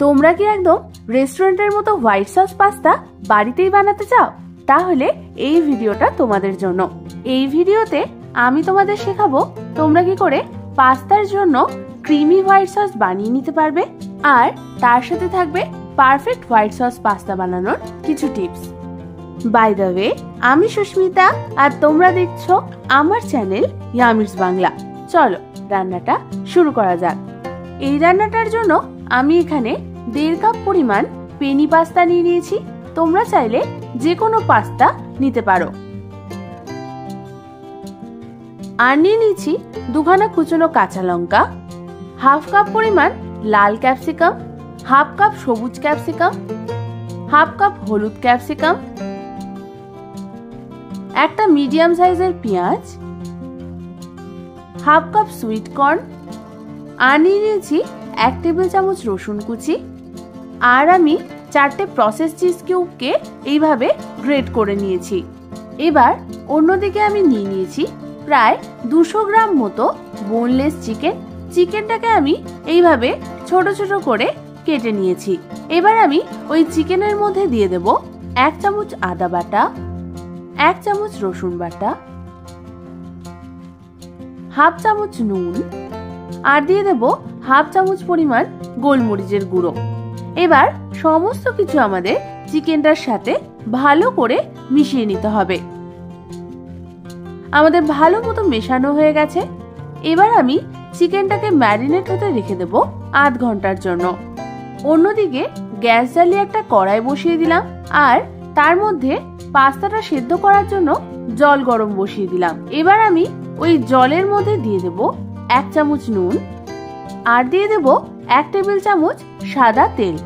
তোমরা কি একদম রেস্টুরেন্টের মতো হোয়াইট সস পাস্তা বাড়িতেই বানাতে চাও? তাহলে এই ভিডিওটা তোমাদের জন্য। এই ভিডিওতে আমি তোমাদের শেখাবো তোমরা কি করে পাস্তার জন্য ক্রিমি হোয়াইট সস বানিয়ে নিতে পারবে, আর তার সাথে থাকবে পারফেক্ট হোয়াইট সস পাস্তা বানানোর কিছু টিপস। বাই দ্য ওয়ে, আমি সুস্মিতা আর তোমরা দেখছো আমার চ্যানেল ইয়ামিস বাংলা। চলো রান্নাটা শুরু করা যাক। এই রান্নাটার জন্য আমি এখানে 1.5 কাপ পরিমাণ পেনি পাস্তা নিয়ে নিয়েছি। তোমরা চাইলে যে কোনো পাস্তা নিতে পারো। আর নিয়ে নিয়েছি 2 খানা কুচনো কাঁচা লঙ্কা, 1/2 কাপ পরিমাণ লাল ক্যাপসিকাম, 1/2 কাপ সবুজ ক্যাপসিকাম, 1/2 কাপ হলুদ ক্যাপসিকাম, একটা মিডিয়াম সাইজের পেঁয়াজ, 1/2 কাপ সুইট কর্ন, আর নিয়ে নিয়েছি 1 টেবিল চামচ রসুন কুচি, আর আমি 4টে প্রসেস চিজ কিউবকে এইভাবে গ্রেট করে নিয়েছি। এবার অন্যদিকে আমি নিয়ে নিয়েছি প্রায় 200 গ্রাম মতো বোনলেস চিকেন। চিকেনটাকে আমি এইভাবে ছোট ছোট করে কেটে নিয়েছি। এবার আমি ওই চিকেনের মধ্যে দিয়ে দেব 1 চামচ আদা বাটা, 1 চামচ রসুন বাটা, 1/2 চামচ নুন, আর দিয়ে দেব 1/2 চামচ পরিমাণ গোলমরিচের গুঁড়ো। এবার সমস্ত কিছু আমাদের চিকেনটার সাথে ভালো করে মিশিয়ে নিতে হবে। আমাদের ভালো মতো মেশানো হয়ে গেছে। এবার আমি চিকেনটাকে ম্যারিনেট হতে রেখে দেব আধ ঘন্টার জন্য। অন্যদিকে গ্যাস জ্বালিয়ে একটা কড়াই বসিয়ে দিলাম, আর তার মধ্যে পাস্তাটা সেদ্ধ করার জন্য জল গরম বসিয়ে দিলাম। এবার আমি ওই জলের মধ্যে দিয়ে দেব 1 চামচ নুন, আর দিয়ে দেব 1 টেবিল চামচ সাদা তেল।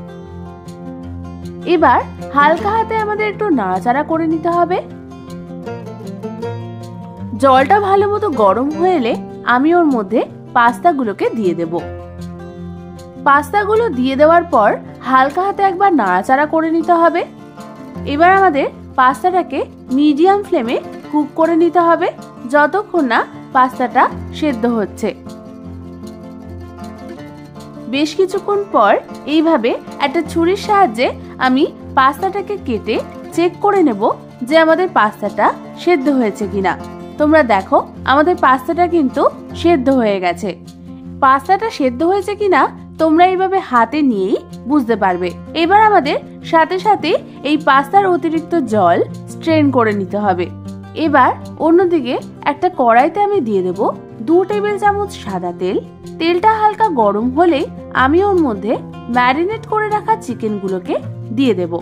এবার হালকা হাতে আমাদের একটু নাড়াচাড়া করে নিতে হবে। জলটা ভালো মতো গরম হয়ে এলে আমি ওর মধ্যে পাস্তাগুলোকে দিয়ে দেব। পাস্তাগুলো দিয়ে দেওয়ার পর হালকা হাতে একবার নাড়াচাড়া করে নিতে হবে। এবার আমাদের পাস্তাটাকে মিডিয়াম ফ্লেমে কুক করে নিতে হবে যতক্ষণ না পাস্তাটা সেদ্ধ হচ্ছে। বেশ কিছুক্ষণ পর এইভাবে একটা ছুরির সাহায্যে আমি পাস্তাটাকে কেটে চেক করে নেব যে আমাদের পাস্তাটা সেদ্ধ হয়েছে কিনা। তোমরা দেখো আমাদের পাস্তাটা কিন্তু সেদ্ধ হয়ে গেছে। পাস্তাটা সেদ্ধ হয়েছে কিনা তোমরা এইভাবে হাতে নিয়েই বুঝতে পারবে। এবার আমাদের সাথে সাথে এই পাস্তার অতিরিক্ত জল স্ট্রেন করে নিতে হবে। এবার অন্যদিকে একটা কড়াইতে আমি দিয়ে দেব 2 টেবিল চামচ সাদা তেল। তেলটা হালকা গরম হলে আমি ওর মধ্যে ম্যারিনেট করে রাখা চিকেনগুলোকে দিয়ে দেব।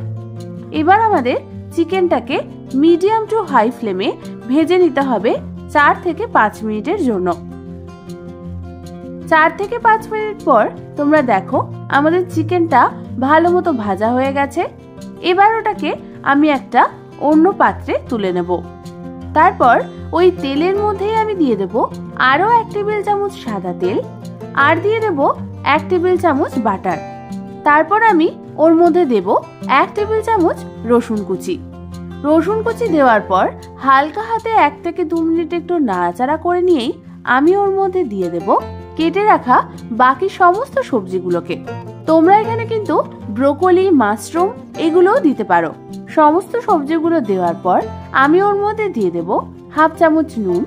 এবার আমাদের চিকেনটাকে মিডিয়াম টু হাই ফ্লেমে ভেজে নিতে হবে 4 থেকে 5 মিনিটের জন্য। 4 থেকে 5 মিনিট পর তোমরা দেখো আমাদের চিকেনটা ভালো মতো ভাজা হয়ে গেছে। এবার ওটাকে আমি একটা অন্য পাত্রে তুলে নেব। তারপর ওই তেলের মধ্যেই আমি দিয়ে দেব আরো 1 টেবিল চামচ সাদা তেল, আর দিয়ে দেব 1 টেবিল চামচ বাটার। তারপর আমি ওর মধ্যে দেব 1 টেবিল চামচ রসুন কুচি। রসুন কুচি দেওয়ার পর হালকা হাতে 1 থেকে 2 মিনিট একটু নাড়াচাড়া করে নিয়েই আমি ওর মধ্যে দিয়ে দেব কেটে রাখা বাকি সমস্ত সবজিগুলোকে। তোমরা এখানে কিন্তু ব্রোকলি, মাশরুম এগুলোও দিতে পারো। সমস্ত সবজিগুলো দেওয়ার পর আমি ওর মধ্যে দিয়ে দেব 1/2 চামচ নুন।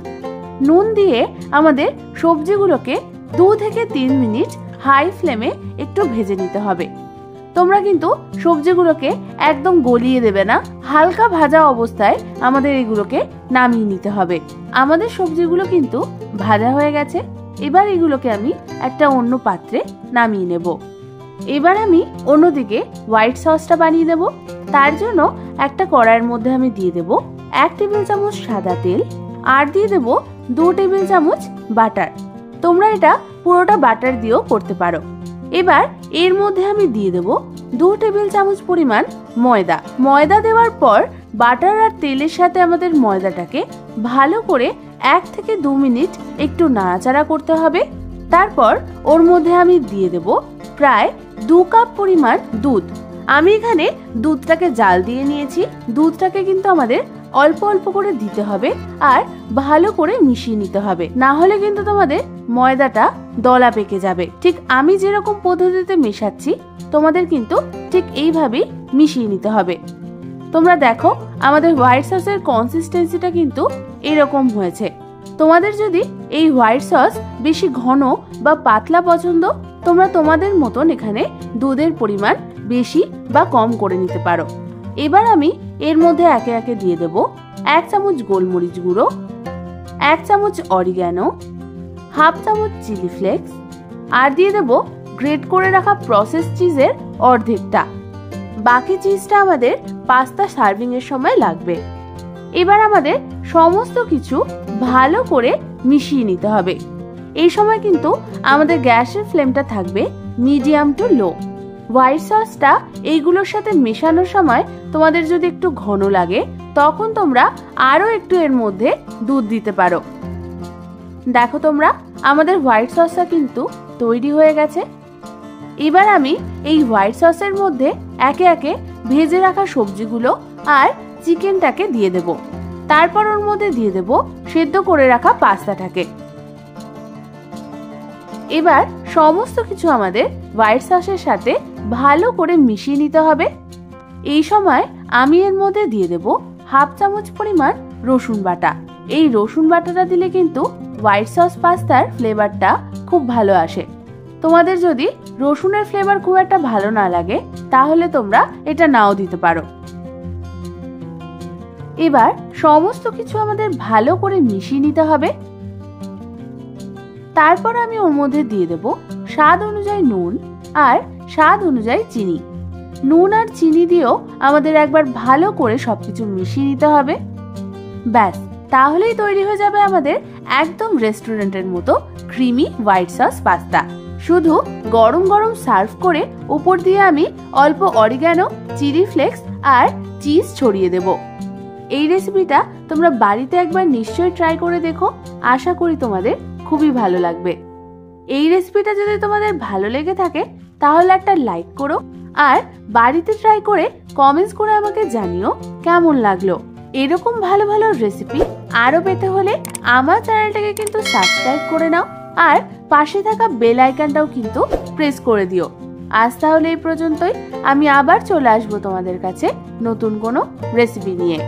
নুন দিয়ে আমাদের সবজিগুলোকে 2 থেকে 3 মিনিট হাই ফ্লেমে একটু ভেজে নিতে হবে। তোমরা কিন্তু সবজিগুলোকে একদম গলিয়ে দেবে না, হালকা ভাজা অবস্থায় আমাদের এগুলোকে নামিয়ে নিতে হবে। আমাদের সবজিগুলো কিন্তু ভাজা হয়ে গেছে। এবার এগুলোকে আমি একটা অন্য পাত্রে নামিয়ে নেব। এবার আমি অন্যদিকে হোয়াইট সসটা বানিয়ে দেব। তার জন্য একটা কড়াইয়ের মধ্যে আমি দিয়ে দেব 1 টেবিল চামচ সাদা তেল, আর দিয়ে দেব 2 টেবিল চামচ বাটার। তোমরা এটা পুরোটা বাটার দিয়েও করতে পারো। এবার এর মধ্যে আমি দিয়ে দেব 2 টেবিল চামচ পরিমাণ ময়দা। ময়দা দেওয়ার পর বাটার আর তেলের সাথে আমাদের ময়দাটাকে ভালো করে 1 থেকে 2 মিনিট একটু নাড়াচাড়া করতে হবে। তারপর ওর মধ্যে আমি দিয়ে দেব প্রায় 2 কাপ পরিমাণ দুধ। আমি এখানে দুধটাকে জাল দিয়ে নিয়েছি। দুধটাকে কিন্তু আমাদের অল্প অল্প করে দিতে হবে আর ভালো করে মিশিয়ে নিতে হবে, না হলে কিন্তু তোমাদের ময়দাটা দলা পেকে যাবে। ঠিক আমি যেরকম পদ্ধতিতে মেশাচ্ছি তোমাদের কিন্তু ঠিক এইভাবেই মিশিয়ে নিতে হবে। তোমরা দেখো আমাদের হোয়াইট সসের কনসিস্টেন্সিটা কিন্তু এরকম হয়েছে। তোমাদের যদি এই হোয়াইট সস বেশি ঘন বা পাতলা পছন্দ, তোমরা তোমাদের মতন এখানে দুধের পরিমাণ বেশি বা কম করে নিতে পারো। এবার আমি এর মধ্যে একে একে দিয়ে দেব 1 চামচ গোলমরিচ গুঁড়ো, 1 চামচ অরিগ্যানো, হাফ চামচ চিলি ফ্লেক্স আর দিয়ে দেব গ্রেট করে রাখা প্রসেস চিজের অর্ধেকটা। বাকি চিজটা আমাদের পাস্তা সার্ভিং এর সময় লাগবে। এবার আমাদের সমস্ত কিছু ভালো করে মিশিয়ে নিতে হবে। এই সময় কিন্তু আমাদের গ্যাসের ফ্লেমটা থাকবে মিডিয়াম টু লো। হোয়াইট সসটা এইগুলোর সাথে মেশানোর সময় তোমাদের যদি একটু ঘন লাগে তখন তোমরা আরো একটু এর মধ্যে দুধ দিতে পারো। দেখো তোমরা আমাদের হোয়াইট সসটা কিন্তু তৈরি হয়ে গেছে। এবার আমি এই হোয়াইট সসের মধ্যে একে একে ভেজে রাখা সবজিগুলো আর চিকেনটাকে দিয়ে দেব। তারপর ওর মধ্যে দিয়ে দেব সেদ্ধ করে রাখা পাস্তাটাকে। এবার সমস্ত কিছু আমাদের হোয়াইট সসের সাথে ভালো করে মিশিয়ে নিতে হবে। এই সময় আমি এর মধ্যে দিয়ে দেব হাফ চামচ পরিমাণ রসুন বাটা। এই রসুন বাটাটা দিলে কিন্তু হোয়াইট সস পাস্তার ফ্লেভারটা খুব ভালো আসে। তোমাদের যদি রসুনের ফ্লেভার খুব একটা ভালো না লাগে তাহলে তোমরা এটা নাও দিতে পারো। এবার সমস্ত কিছু আমাদের ভালো করে মিশিয়ে নিতে হবে। তারপর আমি ওর মধ্যে দিয়ে দেব স্বাদ অনুযায়ী নুন আর স্বাদ অনুযায়ী চিনি। নুন আর চিনি দিয়েও আমাদের একবার ভালো করে সবকিছু মিশিয়ে নিতে হবে। ব্যাস, তাহলেই তৈরি হয়ে যাবে আমাদের একদম রেস্টুরেন্টের মতো ক্রিমি হোয়াইট সস পাস্তা। শুধু গরম গরম সার্ভ করে উপর দিয়ে আমি অল্প অরিগ্যানো, চিলি ফ্লেক্স আর চিজ ছড়িয়ে দেব। এই রেসিপিটা তোমরা বাড়িতে একবার নিশ্চয়ই ট্রাই করে দেখো, আশা করি তোমাদের খুবই ভালো লাগবে। এই রেসিপিটা যদি তোমাদের ভালো লেগে থাকে তাহলে একটা লাইক করো আর বাড়িতে ট্রাই করে কমেন্টস করে আমাকে জানিও কেমন লাগলো। এরকম ভালো ভালো রেসিপি আরো পেতে হলে আমার চ্যানেলটাকে কিন্তু সাবস্ক্রাইব করে নাও আর পাশে থাকা বেল আইকনটাও কিন্তু প্রেস করে দিও। আজ তাহলে এই পর্যন্তই, আমি আবার চলে আসবো তোমাদের কাছে নতুন কোনো রেসিপি নিয়ে।